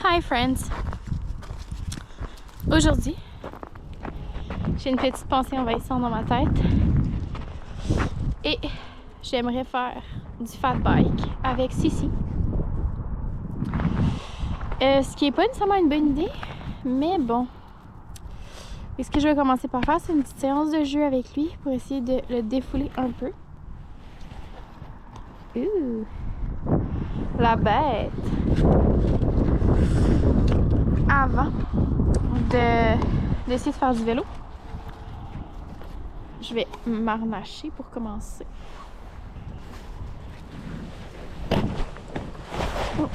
Hi friends! Aujourd'hui, j'ai une petite pensée envahissante dans ma tête et j'aimerais faire du fat bike avec Sissi. Ce qui n'est pas nécessairement une bonne idée, mais bon. Et ce que je vais commencer par faire, c'est une petite séance de jeu avec lui pour essayer de le défouler un peu. La bête! Avant d'essayer de faire du vélo, je vais m'harnacher pour commencer. Oh.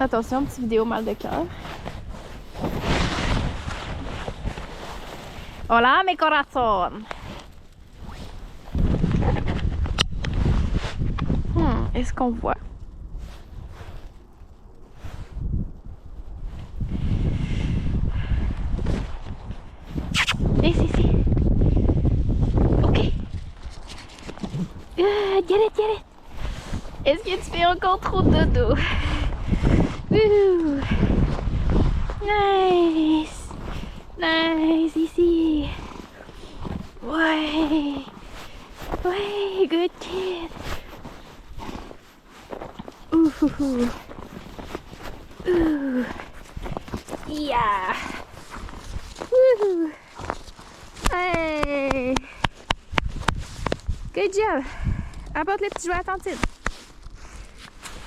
Attention, petite vidéo mal de cœur. Hola, mes corazones! Est-ce qu'on voit? Si. Ok. Get it. Est-ce que tu fais encore trop de dodo? Nice ici. Ouais, good kid. Yeah. Hey. Good job. Apporte les petits jouets à Tantine.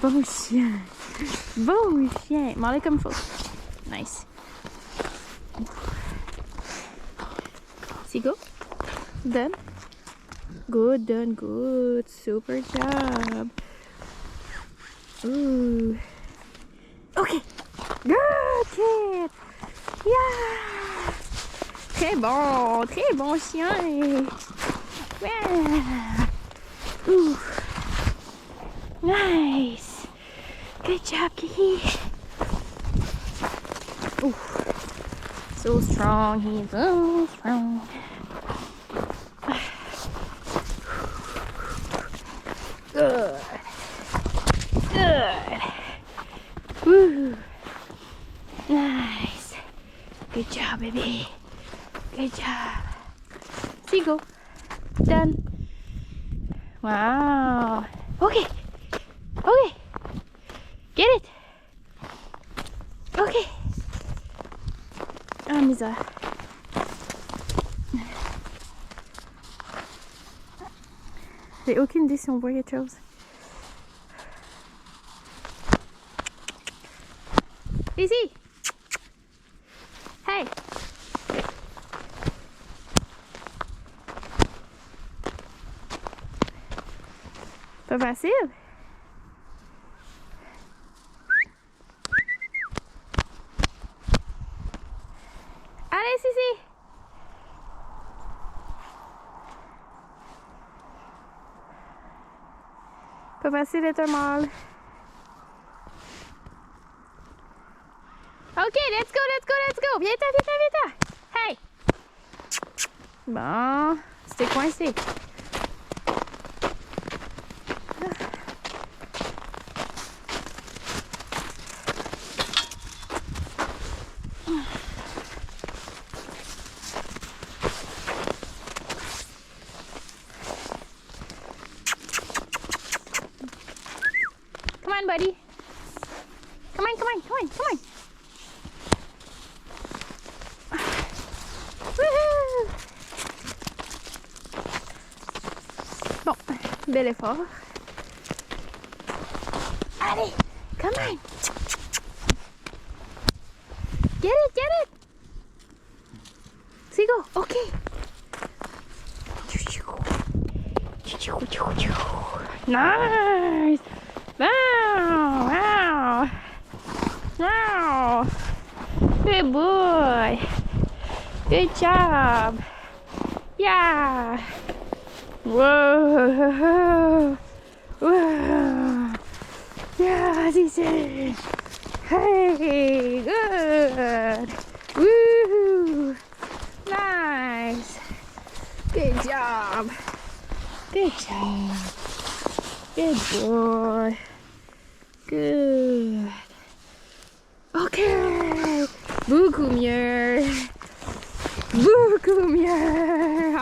Bon chien. M'en comme il faut. Nice. See, go. Done. Good. Super job. Okay. Good kid. Yeah. Très bon chien. Yeah. Nice. Good job, Kiki. So strong. He's so strong. Good. Nice. Good job, baby. Good job. See, go. Done. Wow. Okay. Get it. Okay. Ah, misère. J'ai aucune idée si on voit quelque chose. Ici. Hey. Pas facile. Allez, Sissi. Pas facile d'être un mâle. Ok, let's go. Viens-t'en. Hey. Bon, c'était coincé. Come on, buddy. Come on. Woohoo! Bon, bel effort. Allez, come on. Get it. See, go. Okay. Nice. Wow. Good boy. Good job. Yeah. Whoa. Yeah, this is. Hey, good. Woo. Nice. Good job. Good boy. Good. Beaucoup mieux. Beaucoup mieux.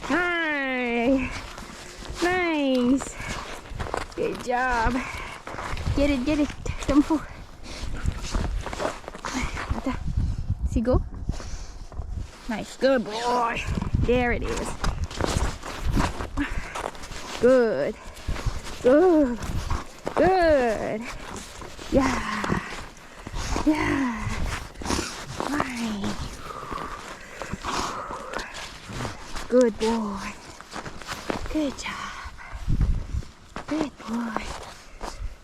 Nice. Nice. Good job. Get it. Comme faut. Attends. Seagull. Nice. Good boy. There it is. Good. Good. Good. Yeah. Yeah. Right. Good boy. Good job. Good boy.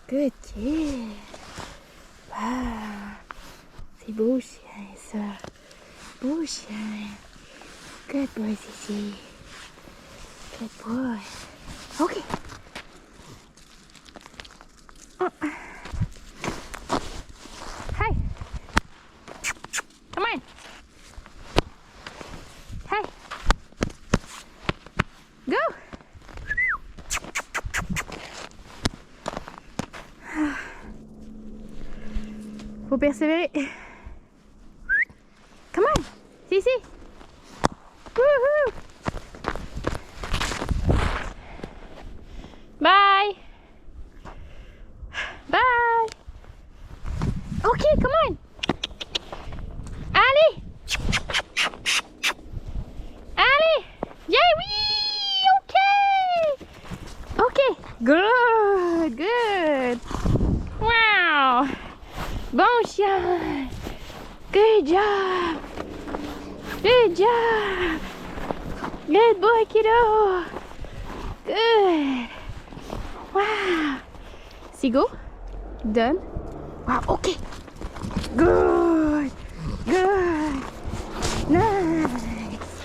Good kid. Wow. C'est beau chien ça. Beau chien. Good boy, Cici. Good boy. Okay. Hey. Come on. Hey. Go. Faut persévérer. Come on. Cici. Woohoo. Bye. Bye. Okay, come on. Allez. Allez. Yeah, oui. Okay. Okay. Good. Good. Wow. Bon chien. Good job. Good job. Good boy, kiddo. Good. Wow. Seagull. Done. Wow, okay. Good. Good. Nice.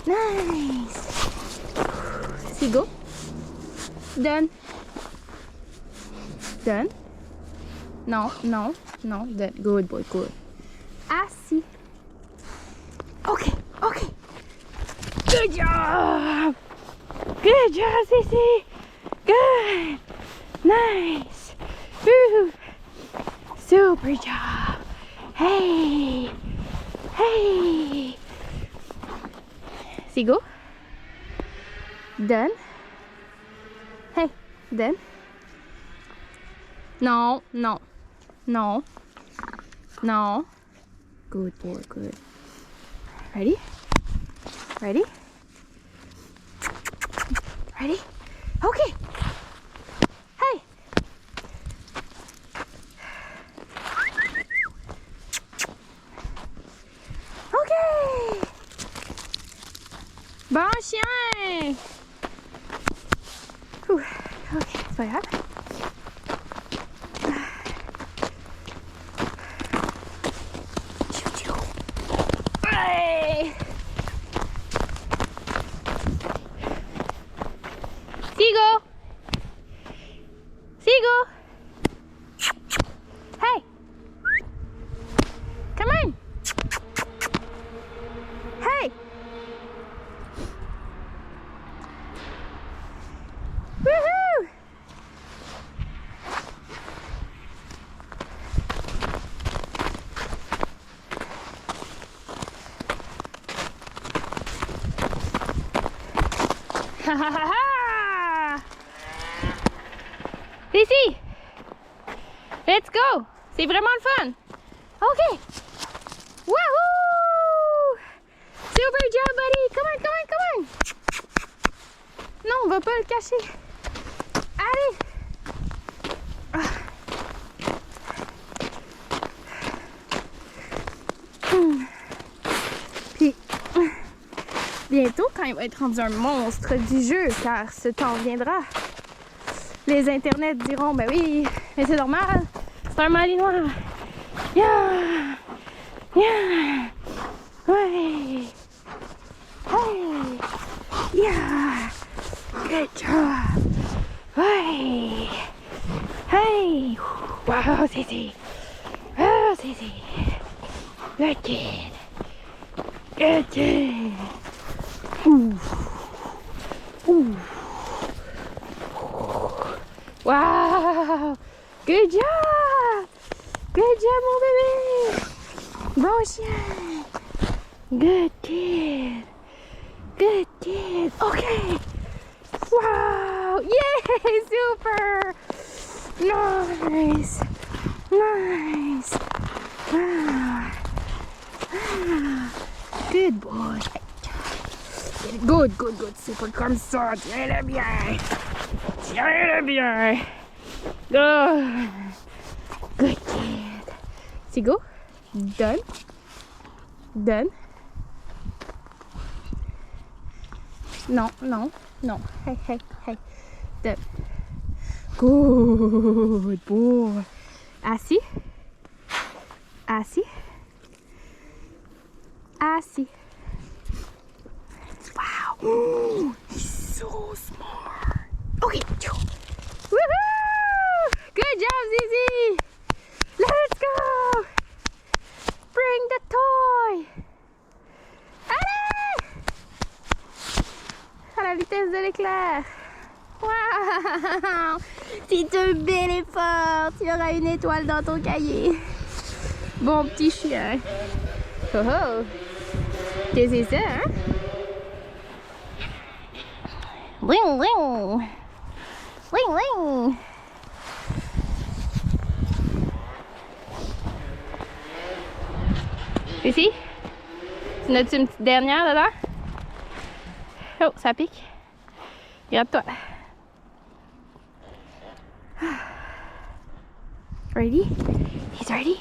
Nice. Seagull. Done. Done. No. Done. Good boy, good. Assis. Okay. Good job. Good job, Cici. Good. Nice. Woo. Super job. Hey. Seagull. Done. Hey. Done. No. Good boy, good. Ready? Ready? Okay. Hey. Okay. Bon chien. Ouh. Ok, c'est pas grave. Hey. Seagull. Hey. Come on. Hey. Woohoo. Ha ha ha ha. Cici. Let's go. C'est vraiment le fun. OK. Wouhou! Super job, buddy. Come on. Non, on va pas le cacher. Allez. Puis, bientôt, quand il va être rendu un monstre du jeu, car ce temps viendra, les internets diront, ben oui, mais c'est normal, c'est un malinois. Yeah! Ouais! Hey! Yeah! Good job! Ouais! Hey! Wow, Cici! Oh, Cici! Good kid! Good kid! Wow! Good job! Good job, mon bébé! Bon chien. Good kid. Good kid. Okay. Wow. Yay, super. Nice. Nice. Wow. Good boy. Good, good, good. Super comme ça. Tiens-le bien. Tiens-le bien. Good. Good kid. C'est go. Done. Done. Non, non, non. Hey, hey, hey. Done. Good boy. Assis. Assis. Assis. Wow. Ooh, he's so smart. Okay. Woohoo! Good job, Zizi. Let's go. Bring the toy. Allez! À la vitesse de l'éclair. Wow! C'est un bel effort. Tu auras une étoile dans ton cahier. Bon petit chien. Oh oh! Qu'est-ce que c'est ça, hein? Wing wing! Wing wing! Ici? Tu notes une petite dernière dedans? Oh, ça pique. Regarde-toi. Ready? He's ready?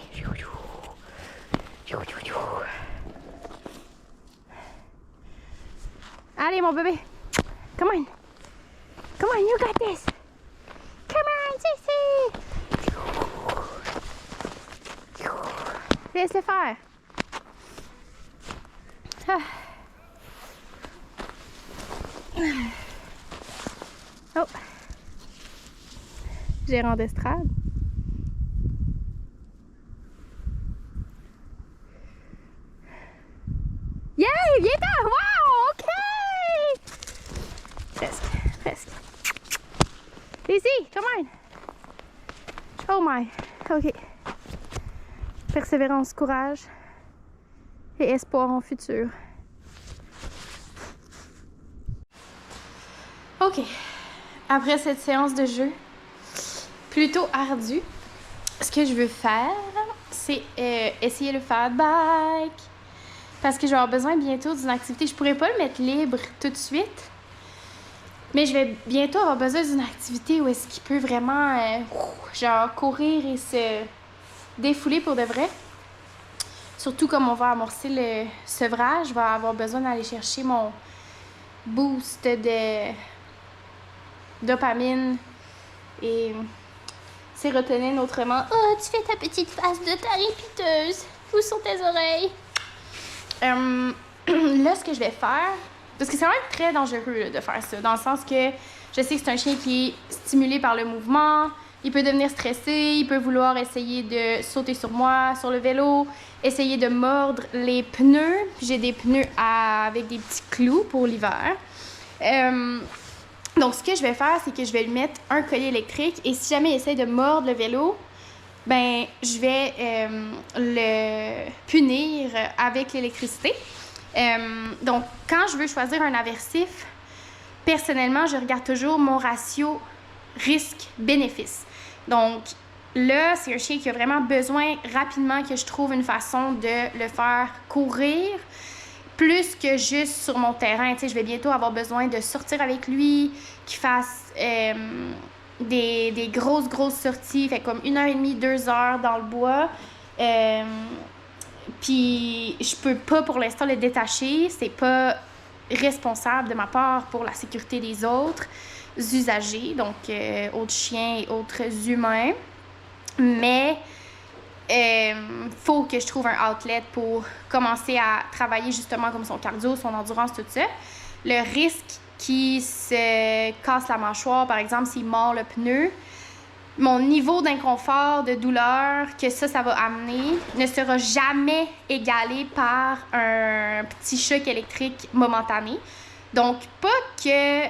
Allez, mon bébé. Come on. Come on, you got this. Come on, Sissy. Laisse-le faire. Ah. Oh. Gérant d'estrade. Yay! Viens-t'en! Wow! OK! Presque. Presque. Ici! Come on! Oh my! OK. Persévérance, courage et espoir en futur. OK. Après cette séance de jeu plutôt ardue, ce que je veux faire, c'est essayer le fat bike. Parce que je vais avoir besoin bientôt d'une activité. Je pourrais pas le mettre libre tout de suite. Mais je vais bientôt avoir besoin d'une activité où est-ce qu'il peut vraiment genre courir et se défouler pour de vrai. Surtout comme on va amorcer le sevrage, je vais avoir besoin d'aller chercher mon boost de dopamine et sérotonine autrement. Oh, tu fais ta petite face de tarée piteuse. Où sont tes oreilles? Là, ce que je vais faire, parce que c'est vraiment très dangereux là, de faire ça, dans le sens que je sais que c'est un chien qui est stimulé par le mouvement, il peut devenir stressé, il peut vouloir essayer de sauter sur moi, sur le vélo, essayer de mordre les pneus. J'ai des pneus avec des petits clous pour l'hiver. Donc, ce que je vais faire, c'est que je vais lui mettre un collier électrique et si jamais il essaie de mordre le vélo, ben je vais le punir avec l'électricité. Donc, quand je veux choisir un aversif, personnellement, je regarde toujours mon ratio risque-bénéfice. Donc, là, c'est un chien qui a vraiment besoin rapidement que je trouve une façon de le faire courir plus que juste sur mon terrain. Tu sais, je vais bientôt avoir besoin de sortir avec lui, qu'il fasse des grosses sorties, fait comme 1h30, 2h dans le bois. Puis je peux pas pour l'instant le détacher, c'est pas responsable de ma part pour la sécurité des autres usagers, donc autres chiens et autres humains. Mais faut que je trouve un outlet pour commencer à travailler justement comme son cardio, son endurance, tout ça. Le risque qu'il se casse la mâchoire, par exemple, s'il mord le pneu, mon niveau d'inconfort, de douleur que ça va amener ne sera jamais égalé par un petit choc électrique momentané. Donc, pas que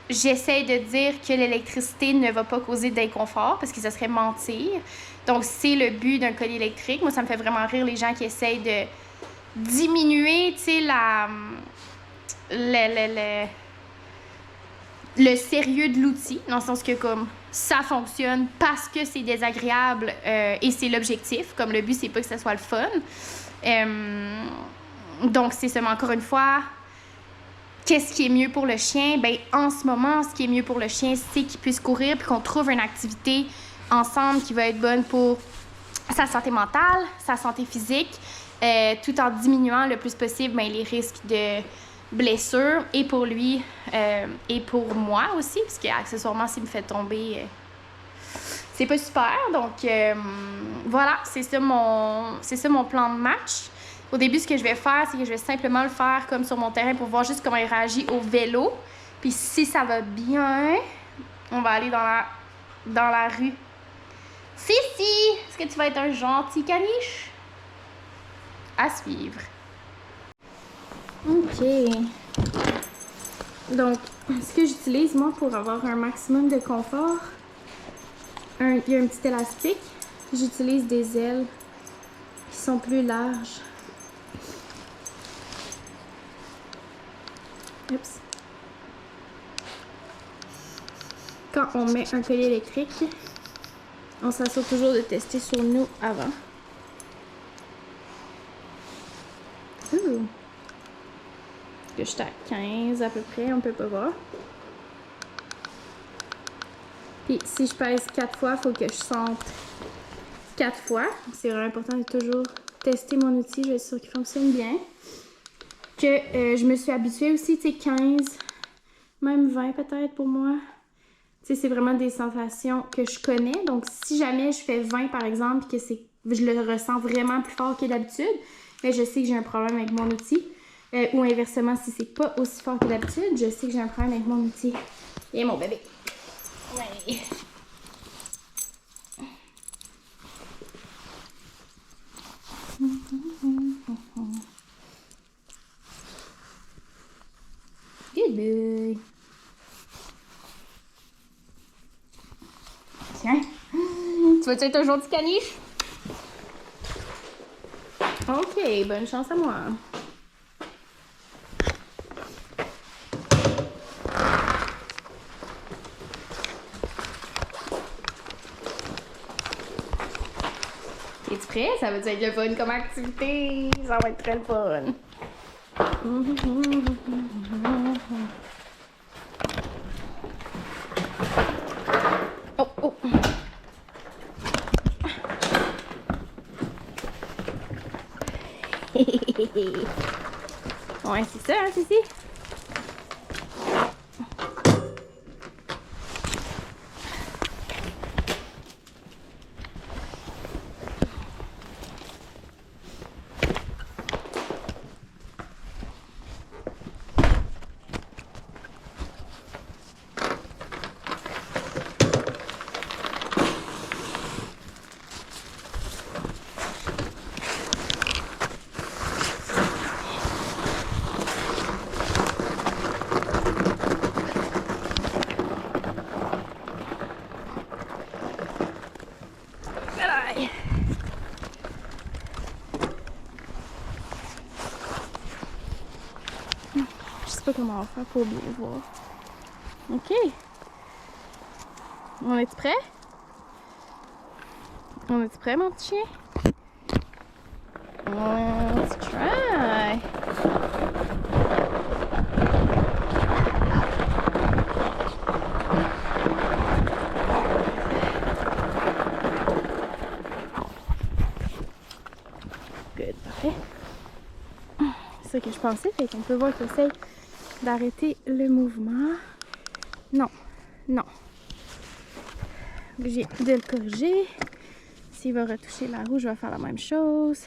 j'essaie de dire que l'électricité ne va pas causer d'inconfort, parce que ça serait mentir. Donc, c'est le but d'un collier électrique. Moi, ça me fait vraiment rire les gens qui essayent de diminuer, tu sais, le sérieux de l'outil, dans le sens que comme ça fonctionne parce que c'est désagréable et c'est l'objectif. Comme le but, c'est pas que ça soit le fun. Donc, c'est seulement encore une fois, qu'est-ce qui est mieux pour le chien? Ben, en ce moment, ce qui est mieux pour le chien, c'est qu'il puisse courir puis qu'on trouve une activité ensemble qui va être bonne pour sa santé mentale, sa santé physique, tout en diminuant le plus possible ben, les risques de blessures et pour lui et pour moi aussi, parce que accessoirement, s'il me fait tomber, c'est pas super. Donc, voilà, c'est ça mon plan de match. Au début, ce que je vais faire, c'est que je vais simplement le faire comme sur mon terrain pour voir juste comment il réagit au vélo. Puis si ça va bien, on va aller dans la rue. Fifi, est-ce que tu vas être un gentil caniche? À suivre. OK. Donc, ce que j'utilise, moi, pour avoir un maximum de confort, il y a un petit élastique. J'utilise des ailes qui sont plus larges. Oups. Quand on met un collier électrique, on s'assure toujours de tester sur nous avant. Ouh. Que je suis à 15 à peu près, on peut pas voir. Puis si je pèse 4 fois, il faut que je sente 4 fois. C'est vraiment important de toujours tester mon outil, je vais être sûre qu'il fonctionne bien. Que je me suis habituée aussi, tu sais, 15, même 20 peut-être pour moi. Tu sais, c'est vraiment des sensations que je connais. Donc, si jamais je fais 20 par exemple, que je le ressens vraiment plus fort que d'habitude, mais je sais que j'ai un problème avec mon outil. Ou inversement, si c'est pas aussi fort que d'habitude, je sais que j'ai un problème avec mon outil. Et mon bébé. Ouais. Good boy. Tiens. Tu vas-tu être un gentil caniche? OK, bonne chance à moi. Es-tu prêt? Ça va être le fun comme activité. Ça va être très le fun. Oh, oh. Ouais, c'est ça, hein, Cici? Je sais pas comment on va faire pour bien voir. OK. On est prêt? On est prêt, mon petit chien? Let's try. Good, parfait. C'est ça que je pensais, fait qu'on peut voir qu'il essaye d'arrêter le mouvement. Non, non. Obligé de le corriger. S'il va retoucher la roue, je vais faire la même chose.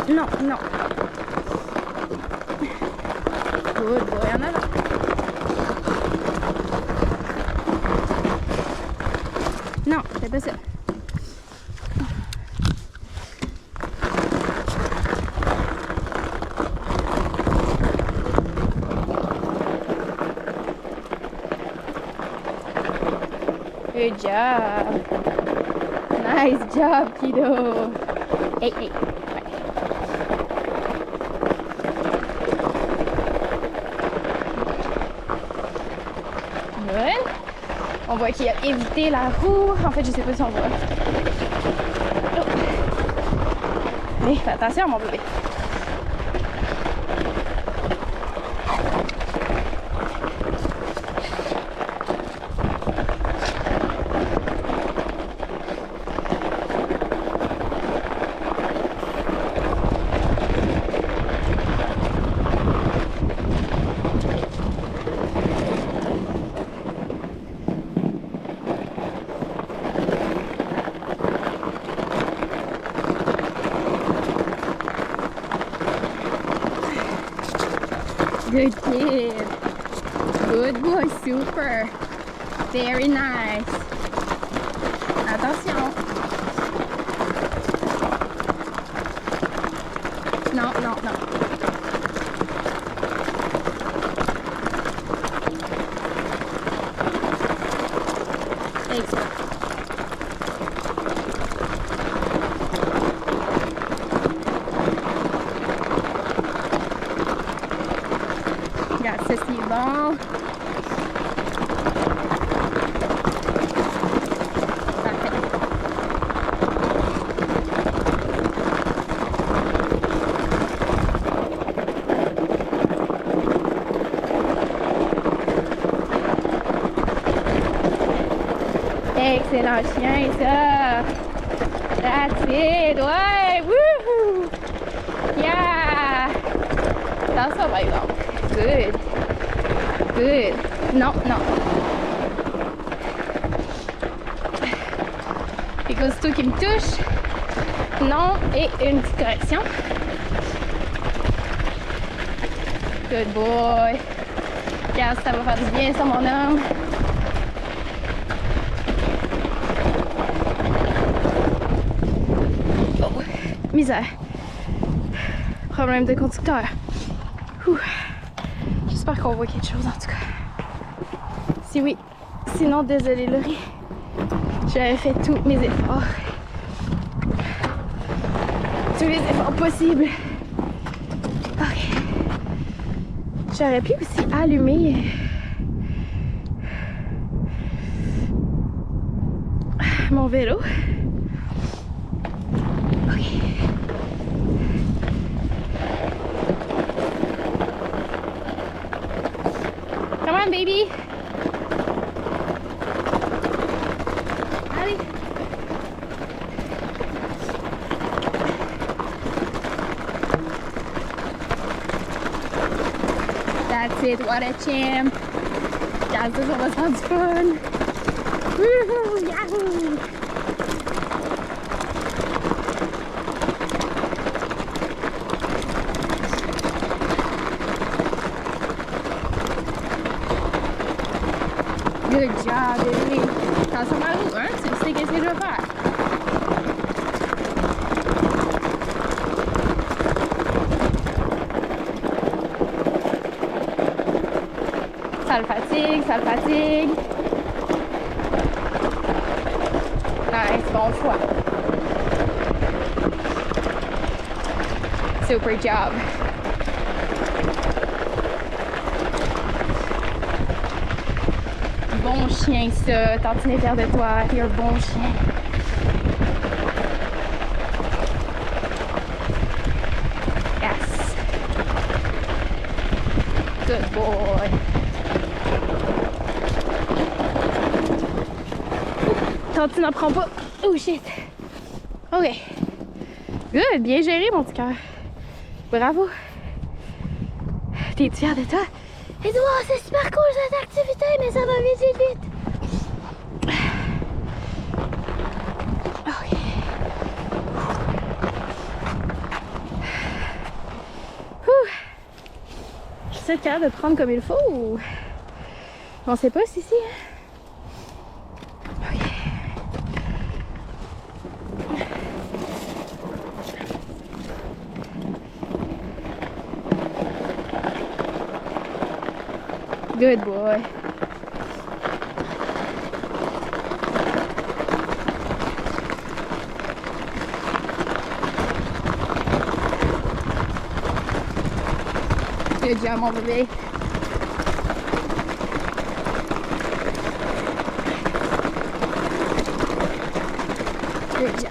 Non, non. Good boy, en avant. Non, c'est pas ça. Good job. Nice job, kiddo. Hey, hey. Good. On voit qu'il a évité la roue. En fait, je sais pas si on voit. Oh. Mais fais attention, mon bébé. Good kid. Good boy, super. Very nice. Attention. Non, non, non. Excellent. Regarde, ceci est bon. Parfait. Excellent chien, ça. That's it. Ouais, wouhou. Yeah. Dans ça, par exemple. Good. Good. Non, non. Et que c'est toi qui me touche. Non. Et une petite correction. Good boy. Regarde, ça va faire du bien, ça, mon homme. Oh, misère. Problème de conducteur. Ouh. J'espère qu'on voit quelque chose en tout cas. Si oui, sinon désolé Laurie. J'avais fait tous mes efforts. Tous les efforts possibles. Ok. J'aurais pu aussi allumer mon vélo. Ok. Come on, baby. Allez. That's it. What a champ. Guys, this one sounds fun. Woohoo! Yahoo! Good job, baby. Attention à la roue, hein? C'est ce que je veux faire. Ça le fatigue, ça le fatigue. Nice, bon choix. Super job. Bon chien, ça. Tantine est fière de toi. T'es un bon chien. Yes. Good boy. Tantine n'en prend pas. Oh shit. Ok. Good. Bien géré, mon petit cœur. Bravo. T'es fière de toi? Edouard, c'est super cool cette activité, mais ça va vite, vite, vite. Ok. Je suis capable de prendre comme il faut ou... On sait pas si si. Ok. Good boy. Good job, mon bébé. Good job.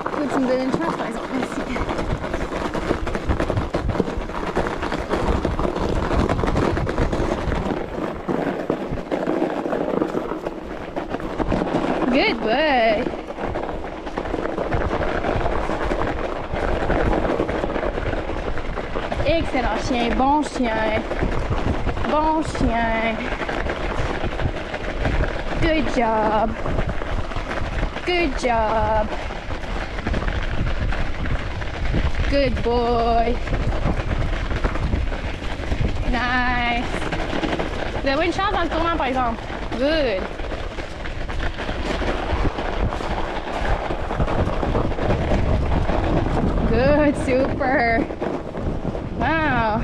Écoute, tu me donnes une chance, par exemple. Merci. Good boy. Excellent chien, bon chien. Bon chien. Good job. Good job. Good boy. Nice. Vous avez une chance dans le tournant, par exemple. Good. Good, super. Wow.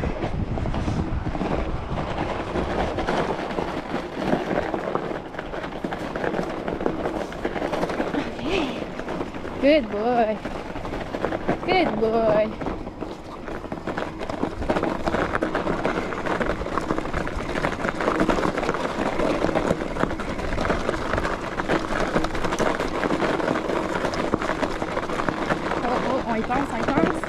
Okay. Good boy. Good boy. On y pense, on y pense.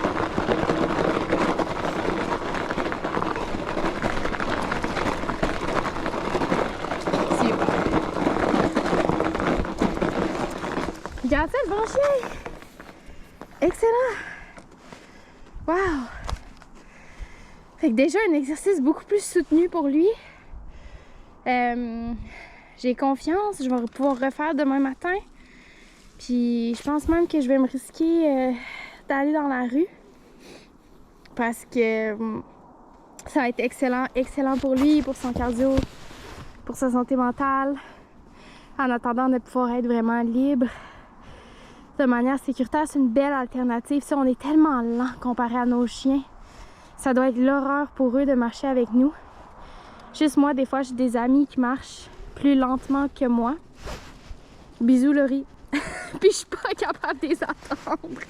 Super. Regarde ça, le bon chien. Excellent. Wow. Fait que déjà un exercice beaucoup plus soutenu pour lui. J'ai confiance, je vais pouvoir refaire demain matin. Puis je pense même que je vais me risquer d'aller dans la rue parce que ça va être excellent pour lui, pour son cardio, pour sa santé mentale, en attendant de pouvoir être vraiment libre de manière sécuritaire. C'est une belle alternative. Ça, on est tellement lent comparé à nos chiens. Ça doit être l'horreur pour eux de marcher avec nous. Juste moi, des fois, j'ai des amis qui marchent plus lentement que moi. Bisous, Laurie. Puis je suis pas capable de les attendre.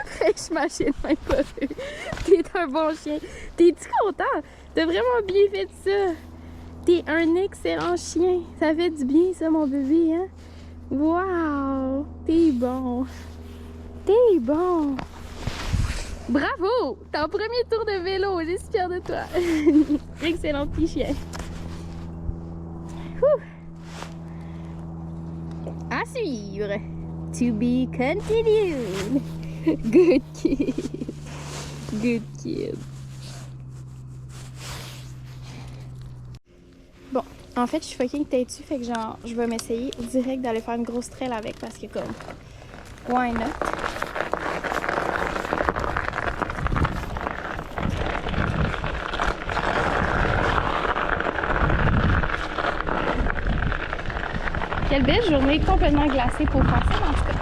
Fait que je m'achète même pas eux. T'es un bon chien. T'es-tu content? T'as vraiment bien fait ça. T'es un excellent chien. Ça fait du bien ça, mon bébé, hein? Wow! T'es bon. T'es bon. Bravo! Ton premier tour de vélo. Je suis fière de toi. Excellent petit chien. Ouh. À suivre. To be continued. Good kid. Good kid. Bon, en fait, je suis fucking têtue, fait que genre, je vais m'essayer direct d'aller faire une grosse trail avec parce que comme, why not? Quelle belle journée complètement glacée pour faire ça, en tout cas.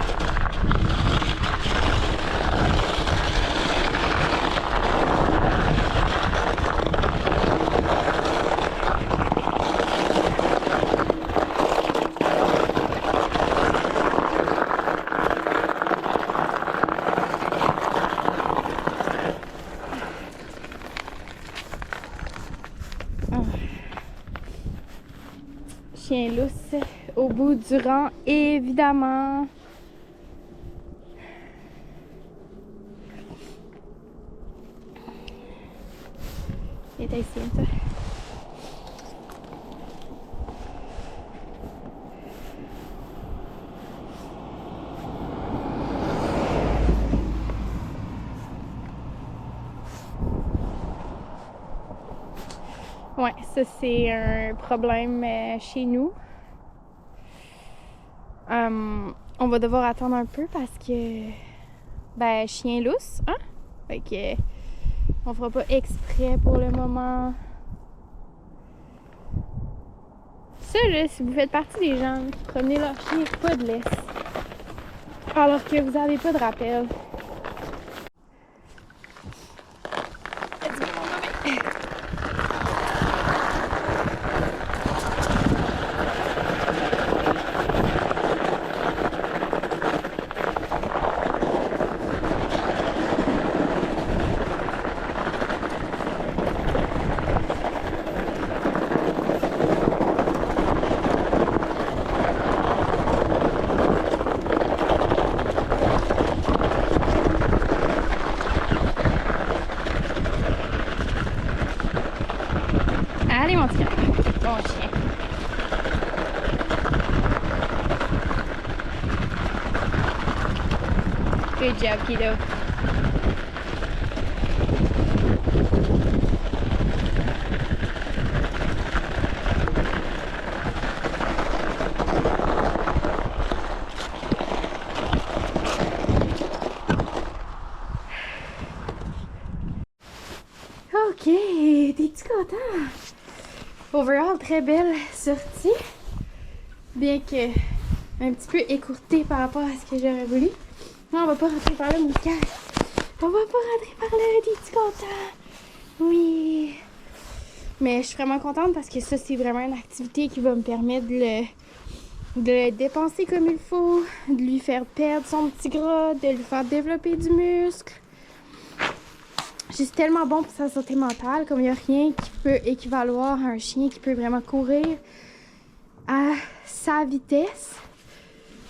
Chien lousse au bout du rang, évidemment. Il est ici, ça. Ouais, ça c'est un problème chez nous. On va devoir attendre un peu parce que, ben, chien lousse, hein? Fait que, on fera pas exprès pour le moment. Ça, là, si vous faites partie des gens qui promenez leur chien pas de laisse, alors que vous avez pas de rappel. Let's go, maman. Good job, kiddo. Ok, t'es-tu content? Overall, très belle sortie. Bien que un petit peu écourtée par rapport à ce que j'aurais voulu. Non, on va pas rentrer par là, mon cœur. On va pas rentrer par là, t'es-tu content? Oui. Mais je suis vraiment contente parce que ça, c'est vraiment une activité qui va me permettre de le dépenser comme il faut, de lui faire perdre son petit gras, de lui faire développer du muscle. C'est tellement bon pour sa santé mentale, comme il n'y a rien qui peut équivaloir à un chien qui peut vraiment courir à sa vitesse.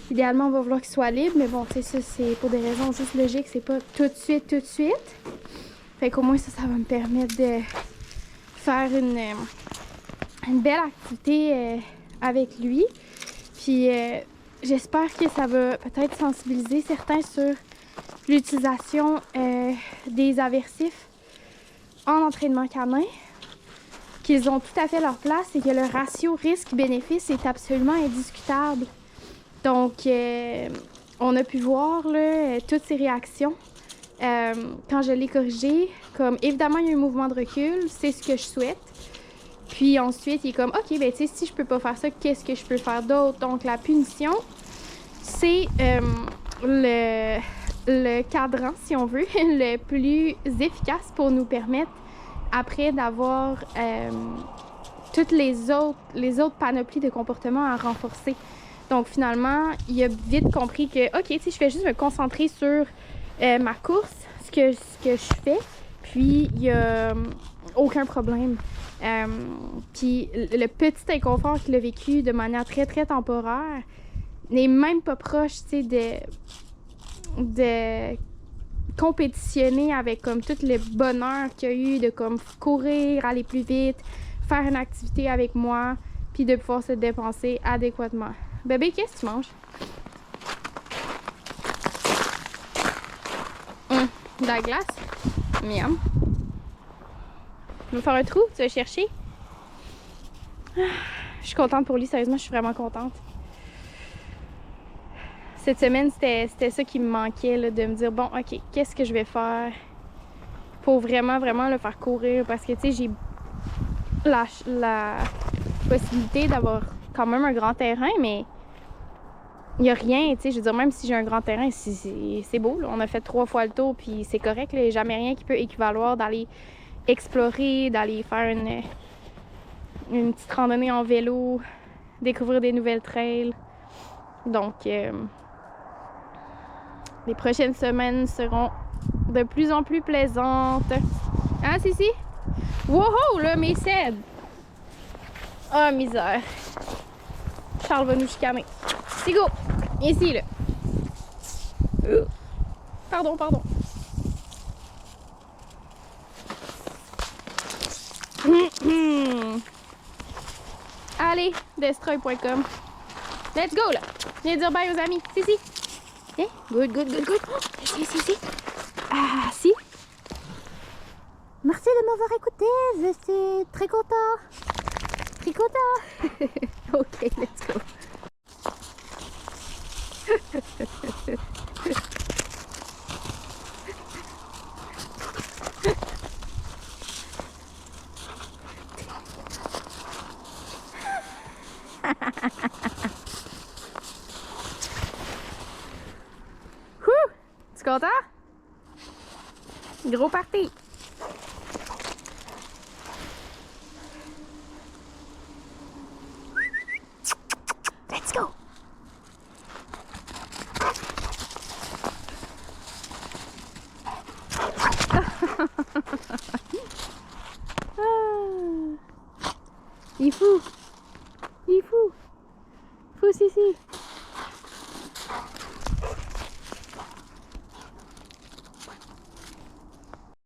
Idéalement, on va vouloir qu'il soit libre, mais bon, tu sais, ça, c'est pour des raisons juste logiques, c'est pas tout de suite. Fait qu'au moins, ça va me permettre de faire une belle activité avec lui. Puis, j'espère que ça va peut-être sensibiliser certains sur l'utilisation des aversifs en entraînement canin, qu'ils ont tout à fait leur place et que le ratio risque-bénéfice est absolument indiscutable. Donc, on a pu voir là, toutes ces réactions quand je l'ai corrigé. Comme, évidemment, il y a eu un mouvement de recul, c'est ce que je souhaite. Puis ensuite, il est comme, OK, ben tu sais, si je peux pas faire ça, qu'est-ce que je peux faire d'autre? Donc, la punition, c'est le cadran, si on veut, le plus efficace pour nous permettre, après, d'avoir toutes les autres panoplies de comportements à renforcer. Donc, finalement, il a vite compris que, OK, tu sais, je vais juste me concentrer sur ma course, ce que je fais, puis il n'y a aucun problème. Puis le petit inconfort qu'il a vécu de manière très, très temporaire n'est même pas proche, tu sais, de compétitionner avec comme tout le bonheur qu'il y a eu de comme courir, aller plus vite, faire une activité avec moi, puis de pouvoir se dépenser adéquatement. Bébé, qu'est-ce que tu manges? De la glace? Miam. Tu veux faire un trou? Tu vas chercher? Je suis contente pour lui, sérieusement, je suis vraiment contente. Cette semaine, c'était ça qui me manquait, là, de me dire, bon, OK, qu'est-ce que je vais faire pour vraiment, vraiment le faire courir? Parce que, tu sais, j'ai la possibilité d'avoir quand même un grand terrain, mais il n'y a rien, tu sais, je veux dire, même si j'ai un grand terrain, c'est beau, là. On a fait 3 fois le tour, puis c'est correct, il n'y a jamais rien qui peut équivaloir d'aller explorer, d'aller faire une petite randonnée en vélo, découvrir des nouvelles trails. Donc, les prochaines semaines seront de plus en plus plaisantes. Hein, Sissi? Wow, là, mes cèdres! Ah, misère! Charles va nous chicaner. C'est go! Ici, là. Pardon. Allez, destroy.com. Let's go, là! Viens dire bye aux amis. Si. Eh? Good. Oh, si. Ah, si. Merci de m'avoir écouté. Je suis très content. Ok, let's go. Tu content? Gros party! Let's go! Il est fou! Fou, si.